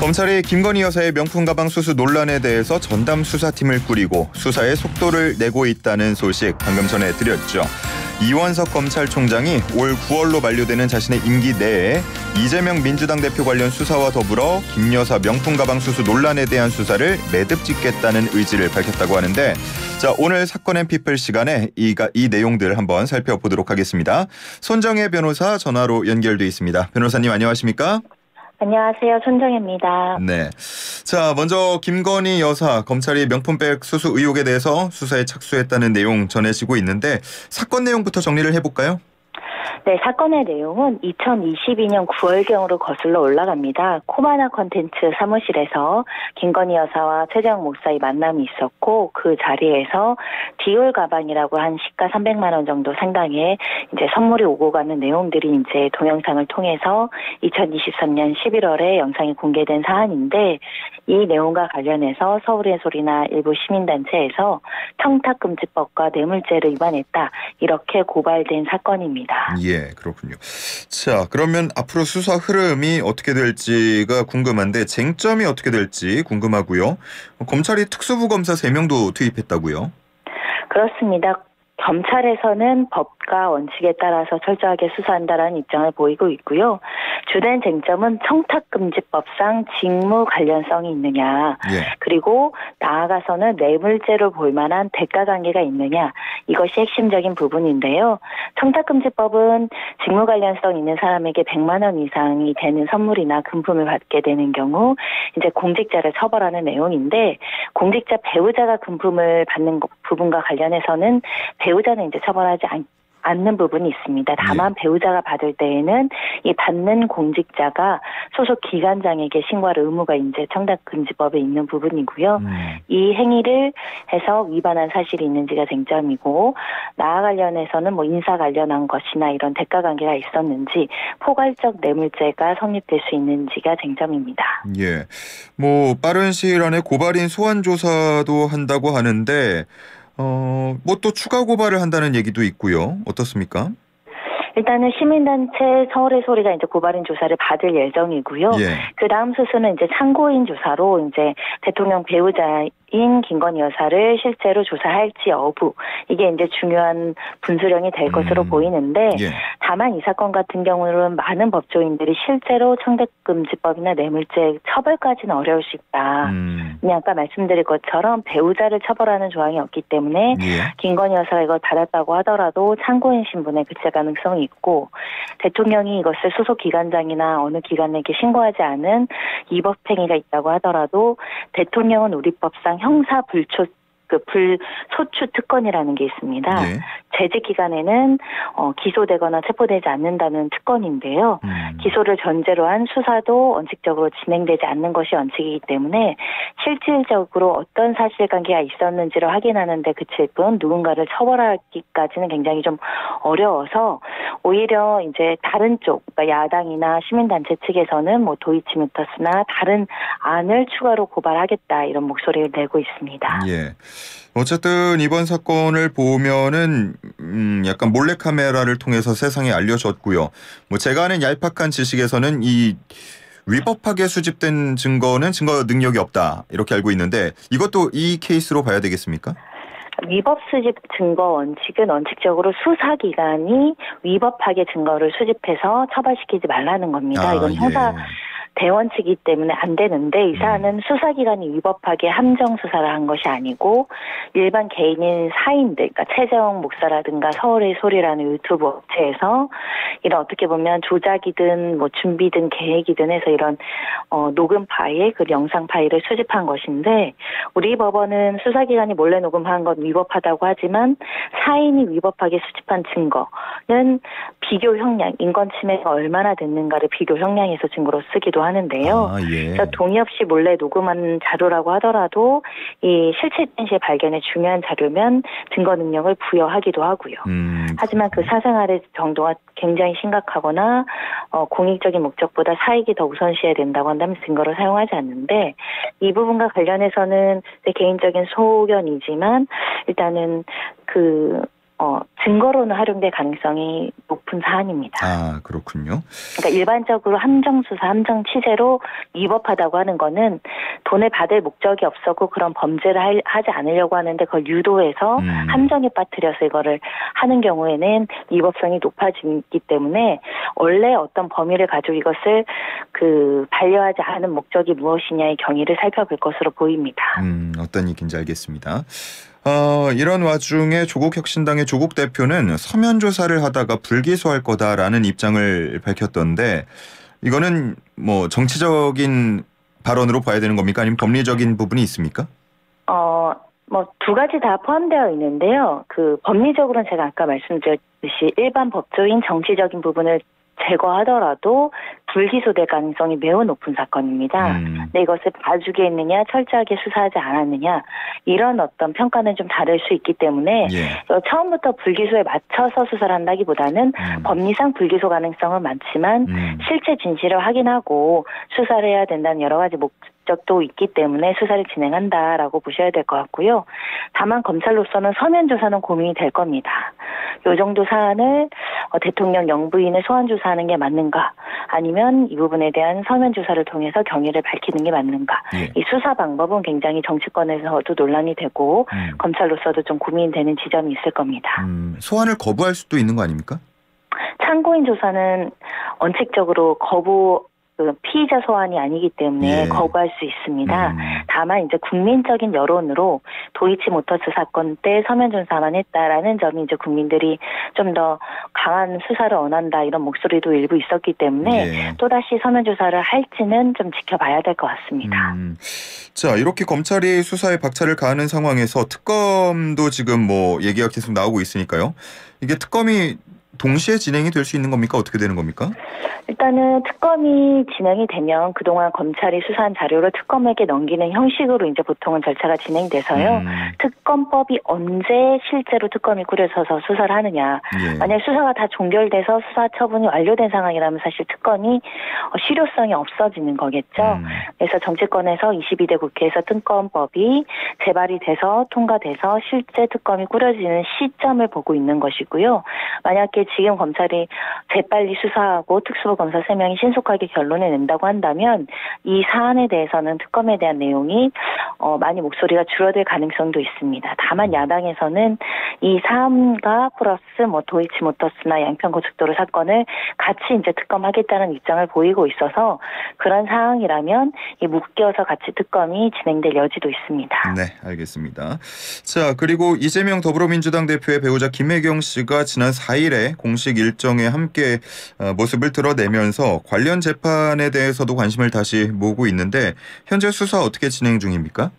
검찰이 김건희 여사의 명품 가방 수수 논란에 대해서 전담 수사팀을 꾸리고 수사에 속도를 내고 있다는 소식 방금 전해 드렸죠. 이원석 검찰총장이 올 9월로 만료되는 자신의 임기 내에 이재명 민주당 대표 관련 수사와 더불어 김 여사 명품 가방 수수 논란에 대한 수사를 매듭 짓겠다는 의지를 밝혔다고 하는데, 자, 오늘 사건 앤 피플 시간에 이 내용들 한번 살펴보도록 하겠습니다. 손정혜 변호사 전화로 연결돼 있습니다. 변호사님 안녕하십니까? 안녕하세요. 손정혜입니다. 네. 자, 먼저 김건희 여사 검찰이 명품백 수수 의혹에 대해서 수사에 착수했다는 내용 전해지고 있는데 사건 내용부터 정리를 해볼까요? 네, 사건의 내용은 2022년 9월경으로 거슬러 올라갑니다. 코바나 컨텐츠 사무실에서 김건희 여사와 최재형 목사의 만남이 있었고, 그 자리에서 디올 가방이라고 한 시가 300만 원 정도 상당의 이제 선물이 오고 가는 내용들이 이제 동영상을 통해서 2023년 11월에 영상이 공개된 사안인데, 이 내용과 관련해서 서울의 소리나 일부 시민단체에서 청탁금지법과 뇌물죄를 위반했다, 이렇게 고발된 사건입니다. 예, 그렇군요. 자, 그러면 앞으로 수사 흐름이 어떻게 될지가 궁금한데 쟁점이 어떻게 될지 궁금하고요. 검찰이 특수부 검사 3명도 투입했다고요? 그렇습니다. 검찰에서는 법과 원칙에 따라서 철저하게 수사한다라는 입장을 보이고 있고요. 주된 쟁점은 청탁금지법상 직무 관련성이 있느냐, 그리고 나아가서는 뇌물죄로 볼 만한 대가관계가 있느냐, 이것이 핵심적인 부분인데요. 청탁금지법은 직무 관련성 있는 사람에게 100만 원 이상이 되는 선물이나 금품을 받게 되는 경우 이제 공직자를 처벌하는 내용인데, 공직자 배우자가 금품을 받는 부분과 관련해서는 배우자는 이제 처벌하지 않는 부분이 있습니다. 다만 배우자가 받을 때에는 이 받는 공직자가 소속 기관장에게 신고할 의무가 이제 청탁금지법에 있는 부분이고요. 이 행위를 해서 위반한 사실이 있는지가 쟁점이고, 나와 관련해서는 뭐 인사 관련한 것이나 이런 대가 관계가 있었는지, 포괄적 뇌물죄가 성립될 수 있는지가 쟁점입니다. 예, 뭐 빠른 시일 안에 고발인 소환 조사도 한다고 하는데. 뭐 또 추가 고발을 한다는 얘기도 있고요. 어떻습니까? 일단은 시민단체 서울의 소리가 이제 고발인 조사를 받을 예정이고요. 그 다음 수순은 이제 참고인 조사로 이제 대통령 배우자인 김건희 여사를 실제로 조사할지 여부, 이게 이제 중요한 분수령이 될 것으로 보이는데, 다만 이 사건 같은 경우는 많은 법조인들이 실제로 청탁금지법이나 뇌물죄 처벌까지는 어려울 수 있다. 그냥 아까 말씀드린 것처럼 배우자를 처벌하는 조항이 없기 때문에 김건희 여사가 이걸 받았다고 하더라도 참고인 신분에 그칠 가능성이 있고, 대통령이 이것을 소속 기관장이나 어느 기관에게 신고하지 않은 위법행위가 있다고 하더라도 대통령은 우리법상 형사 불소추 특권이라는 게 있습니다. 재직 기간에는 기소되거나 체포되지 않는다는 특권인데요. 기소를 전제로 한 수사도 원칙적으로 진행되지 않는 것이 원칙이기 때문에 실질적으로 어떤 사실관계가 있었는지를 확인하는 데 그칠 뿐 누군가를 처벌하기까지는 굉장히 좀 어려워서, 오히려 이제 다른 쪽, 그러니까 야당이나 시민단체 측에서는 뭐 도이치모터스나 다른 안을 추가로 고발하겠다, 이런 목소리를 내고 있습니다. 어쨌든 이번 사건을 보면은 약간 몰래카메라를 통해서 세상에 알려졌고요. 뭐 제가 아는 얄팍한 지식에서는 이 위법하게 수집된 증거는 증거 능력이 없다, 이렇게 알고 있는데 이것도 이 케이스로 봐야 되겠습니까? 위법 수집 증거 원칙은 원칙적으로 수사기관이 위법하게 증거를 수집해서 처벌시키지 말라는 겁니다. 이건 형사 대원칙이기 때문에 안 되는데, 이 사안은 수사기관이 위법하게 함정 수사를 한 것이 아니고 일반 개인인 사인들, 그러니까 최재형 목사라든가 서울의 소리라는 유튜브 업체에서 이런 어떻게 보면 조작이든 뭐 준비든 계획이든 해서 이런 녹음 파일, 그 영상 파일을 수집한 것인데, 우리 법원은 수사기관이 몰래 녹음한 건 위법하다고 하지만 사인이 위법하게 수집한 증거는 비교 형량, 인권 침해가 얼마나 됐는가를 비교 형량에서 증거로 쓰기도 하는데요. 그래서 동의 없이 몰래 녹음한 자료라고 하더라도 이 실체된 시에 발견의 중요한 자료면 증거 능력을 부여하기도 하고요. 하지만 그 사생활의 정도가 굉장히 심각하거나 공익적인 목적보다 사익이 더 우선시해야 된다고 한다면 증거를 사용하지 않는데, 이 부분과 관련해서는 제 개인적인 소견이지만 일단은 증거로는 활용될 가능성이 높 높은 사안입니다. 아, 그렇군요. 그러니까 일반적으로 함정수사, 함정취재로 위법하다고 하는 거는 돈을 받을 목적이 없었고 그런 범죄를 하지 않으려고 하는데 그걸 유도해서 함정에 빠뜨려서 이거를 하는 경우에는 위법성이 높아지기 때문에 원래 어떤 범위를 가지고 이것을 반려하지 않은 목적이 무엇이냐의 경위를 살펴볼 것으로 보입니다. 어떤 얘기인지 알겠습니다. 이런 와중에 조국혁신당의 조국 대표는 서면 조사를 하다가 불기소할 거다라는 입장을 밝혔던데 이거는 뭐 정치적인 발언으로 봐야 되는 겁니까? 아니면 법리적인 부분이 있습니까? 뭐 두 가지 다 포함되어 있는데요. 법리적으로는 제가 아까 말씀드렸듯이 일반 법조인 정치적인 부분을 제거하더라도 불기소될 가능성이 매우 높은 사건입니다. 근데 이것을 봐주게 했느냐, 철저하게 수사하지 않았느냐 이런 어떤 평가는 좀 다를 수 있기 때문에 처음부터 불기소에 맞춰서 수사를 한다기보다는 법리상 불기소 가능성은 많지만 실체 진실을 확인하고 수사를 해야 된다는 여러 가지 목적도 있기 때문에 수사를 진행한다라고 보셔야 될 것 같고요. 다만 검찰로서는 서면 조사는 고민이 될 겁니다. 이 정도 사안을 대통령 영부인을 소환 조사하는 게 맞는가, 아니면 이 부분에 대한 서면 조사를 통해서 경위를 밝히는 게 맞는가. 이 수사 방법은 굉장히 정치권에서도 논란이 되고 검찰로서도 좀 고민되는 지점이 있을 겁니다. 소환을 거부할 수도 있는 거 아닙니까? 참고인 조사는 원칙적으로 피의자 소환이 아니기 때문에 거부할 수 있습니다. 다만 이제 국민적인 여론으로 도이치모터스 사건 때 서면 조사만 했다라는 점이 이제 국민들이 좀 더 강한 수사를 원한다 이런 목소리도 일부 있었기 때문에 또다시 서면 조사를 할지는 좀 지켜봐야 될 것 같습니다. 자, 이렇게 검찰이 수사에 박차를 가하는 상황에서 특검도 지금 뭐 얘기가 계속 나오고 있으니까요. 이게 특검이 동시에 진행이 될 수 있는 겁니까? 어떻게 되는 겁니까? 일단은 특검이 진행이 되면 그동안 검찰이 수사한 자료를 특검에게 넘기는 형식으로 이제 보통은 절차가 진행돼서요. 특검법이 언제 실제로 특검이 꾸려져서 수사를 하느냐. 만약 수사가 다 종결돼서 수사 처분이 완료된 상황이라면 사실 특검이 실효성이 없어지는 거겠죠. 그래서 정치권에서 22대 국회에서 특검법이 제발이 돼서 통과돼서 실제 특검이 꾸려지는 시점을 보고 있는 것이고요. 만약에 지금 검찰이 재빨리 수사하고 특수부검사 3명이 신속하게 결론을 낸다고 한다면 이 사안에 대해서는 특검에 대한 내용이 많이 목소리가 줄어들 가능성도 있습니다. 다만 야당에서는 이 사안과 플러스 도이치모터스나 양평고속도로 사건을 같이 이제 특검하겠다는 입장을 보이고 있어서 그런 상황이라면 묶여서 같이 특검이 진행될 여지도 있습니다. 네, 알겠습니다. 자, 그리고 이재명 더불어민주당 대표의 배우자 김혜경 씨가 지난 4일에 공식 일정에 함께 모습을 드러내면서 관련 재판에 대해서도 관심을 다시 모으고 있는데 현재 수사 어떻게 진행 중입니까?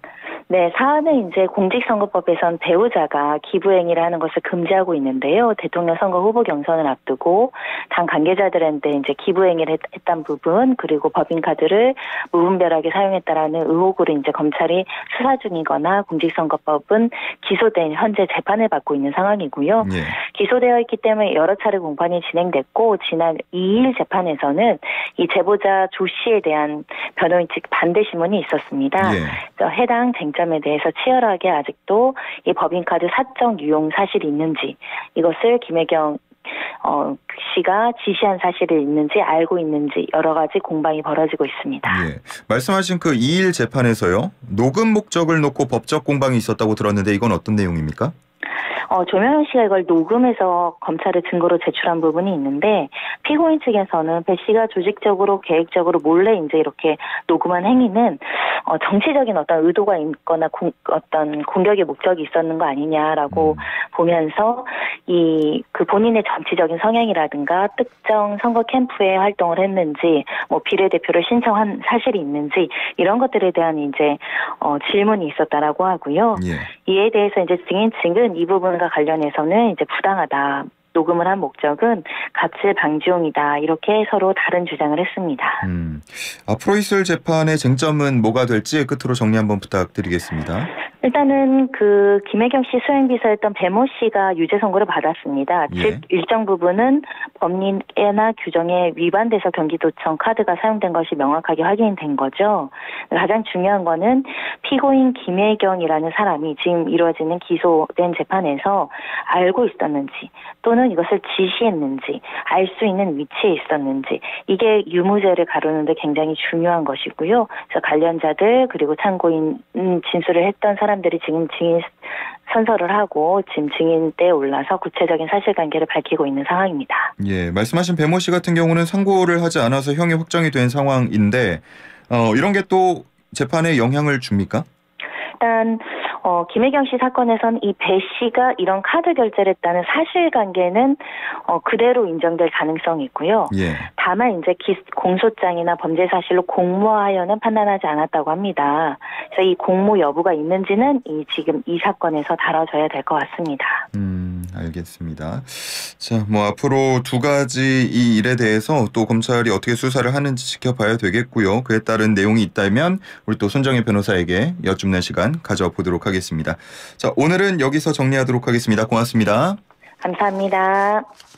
네, 사안은 이제 공직선거법에선 배우자가 기부행위를 하는 것을 금지하고 있는데요. 대통령 선거 후보 경선을 앞두고 당 관계자들한테 이제 기부행위를 했던 부분, 그리고 법인카드를 무분별하게 사용했다라는 의혹으로 이제 검찰이 수사 중이거나 공직선거법은 기소된 현재 재판을 받고 있는 상황이고요. 기소되어 있기 때문에 여러 차례 공판이 진행됐고 지난 2일 재판에서는 이 제보자 조 씨에 대한 변호인 측 반대 신문이 있었습니다. 해당 쟁점에 대해서 치열하게 아직도 이 법인카드 사적 유용 사실이 있는지, 이것을 김혜경 씨가 지시한 사실이 있는지 알고 있는지 여러 가지 공방이 벌어지고 있습니다. 말씀하신 그 2일 재판에서요, 녹음 목적을 놓고 법적 공방이 있었다고 들었는데 이건 어떤 내용입니까? 조명현 씨가 이걸 녹음해서 검찰에 증거로 제출한 부분이 있는데 피고인 측에서는 배 씨가 조직적으로 계획적으로 몰래 이제 이렇게 녹음한 행위는 정치적인 어떤 의도가 있거나 어떤 공격의 목적이 있었는 거 아니냐라고 보면서 본인의 정치적인 성향이라든가 특정 선거 캠프에 활동을 했는지, 비례대표를 신청한 사실이 있는지 이런 것들에 대한 이제 질문이 있었다라고 하고요. 이에 대해서 이제 증인 측은 이 부분과 관련해서는 이제 부당하다. 녹음을 한 목적은 가치 방지용이다. 이렇게 서로 다른 주장을 했습니다. 앞으로 있을 재판의 쟁점은 뭐가 될지 끝으로 정리 한번 부탁드리겠습니다. 일단은 김혜경 씨 수행비서였던 배모 씨가 유죄 선고를 받았습니다. 즉 일정 부분은 법리나 규정에 위반돼서 경기도청 카드가 사용된 것이 명확하게 확인된 거죠. 가장 중요한 거는 피고인 김혜경이라는 사람이 지금 이루어지는 기소된 재판에서 알고 있었는지 또는 이것을 지시했는지 알 수 있는 위치에 있었는지 이게 유무죄를 가르는데 굉장히 중요한 것이고요. 그래서 관련자들 그리고 참고인 진술을 했던 사람들이 지금 증인 선서를 하고 지금 증인대에 올라서 구체적인 사실관계를 밝히고 있는 상황입니다. 예, 말씀하신 배모 씨 같은 경우는 상고를 하지 않아서 형이 확정이 된 상황인데 이런 게 또 재판에 영향을 줍니까? 일단 김혜경 씨 사건에서는 이 배 씨가 이런 카드 결제를 했다는 사실관계는 그대로 인정될 가능성이 있고요. 예. 다만 이제 공소장이나 범죄 사실로 공모하여는 판단하지 않았다고 합니다. 그래서 이 공모 여부가 있는지는 지금 이 사건에서 다뤄져야 될 것 같습니다. 알겠습니다. 자, 뭐 앞으로 두 가지 이 일에 대해서 또 검찰이 어떻게 수사를 하는지 지켜봐야 되겠고요. 그에 따른 내용이 있다면 우리 또 손정혜 변호사에게 여쭙는 시간 가져보도록 하겠습니다. 자, 오늘은 여기서 정리하도록 하겠습니다. 고맙습니다. 감사합니다.